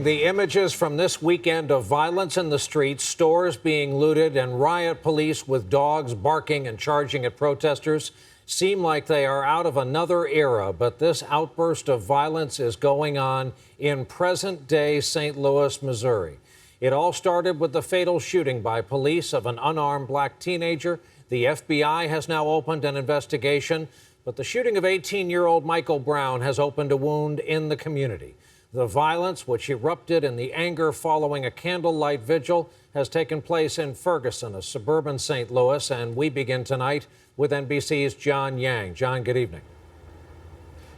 The images from this weekend of violence in the streets, stores being looted, and riot police with dogs barking and charging at protesters seem like they are out of another era. But this outburst of violence is going on in present-day St. Louis, Missouri. It all started with the fatal shooting by police of an unarmed black teenager. The FBI has now opened an investigation, but the shooting of 18-year-old Michael Brown has opened a wound in the community. The violence, which erupted in the anger following a candlelight vigil, has taken place in Ferguson, a suburban St. Louis, and we begin tonight with NBC's John Yang. John, good evening.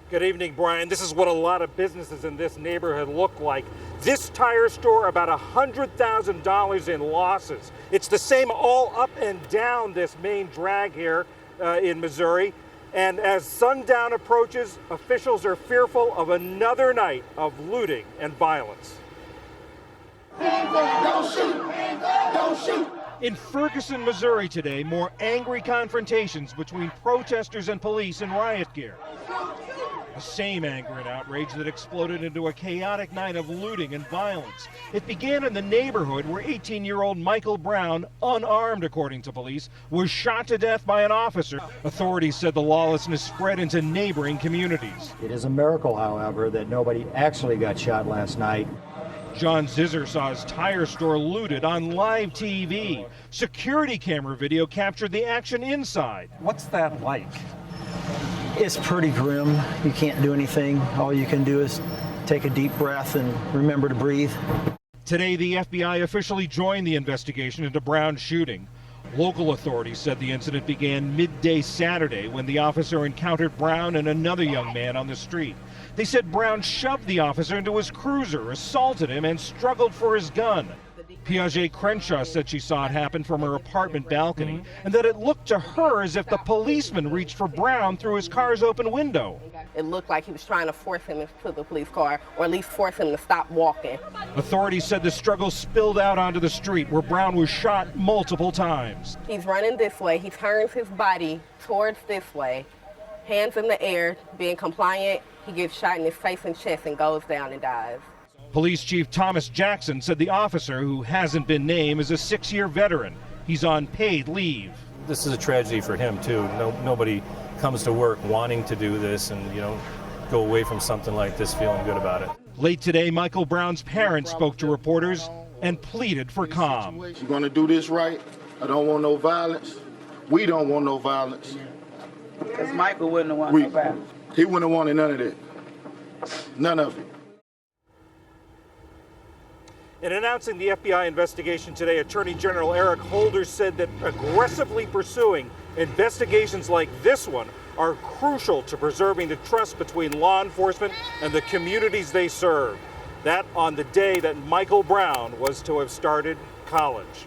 Good evening, Brian. This is what a lot of businesses in this neighborhood look like. This tire store, about $100,000 in losses. It's the same all up and down this main drag here in Missouri. And as sundown approaches, officials are fearful of another night of looting and violence. Hands up, don't shoot! Hands up, don't shoot! In Ferguson, Missouri today, more angry confrontations between protesters and police in riot gear. The same anger and outrage that exploded into a chaotic night of looting and violence. It began in the neighborhood where 18-year-old Michael Brown, unarmed according to police, was shot to death by an officer. Authorities said the lawlessness spread into neighboring communities. It is a miracle, however, that nobody actually got shot last night. John Zizzer saw his tire store looted on live TV. Security camera video captured the action inside. What's that like? It's pretty grim. You can't do anything. All you can do is take a deep breath and remember to breathe. Today, the FBI officially joined the investigation into Brown's shooting. Local authorities said the incident began midday Saturday when the officer encountered Brown and another young man on the street. They said Brown shoved the officer into his cruiser, assaulted him, and struggled for his gun. Piaget Crenshaw said she saw it happen from her apartment balcony and that it looked to her as if the policeman reached for Brown through his car's open window. It looked like he was trying to force him into the police car, or at least force him to stop walking. Authorities said the struggle spilled out onto the street where Brown was shot multiple times. He's running this way. He turns his body towards this way, hands in the air, being compliant. He gets shot in his face and chest and goes down and dies. Police Chief Thomas Jackson said the officer, who hasn't been named, is a 6-year veteran. He's on paid leave. This is a tragedy for him, too. Nobody comes to work wanting to do this and, go away from something like this feeling good about it. Late today, Michael Brown's parents spoke to reporters and pleaded for calm. We're going to do this right. I don't want no violence. We don't want no violence. Because Michael wouldn't have wanted no violence. He wouldn't have wanted none of that. None of it. In announcing the FBI investigation today, Attorney General Eric Holder said that aggressively pursuing investigations like this one are crucial to preserving the trust between law enforcement and the communities they serve. That on the day that Michael Brown was to have started college.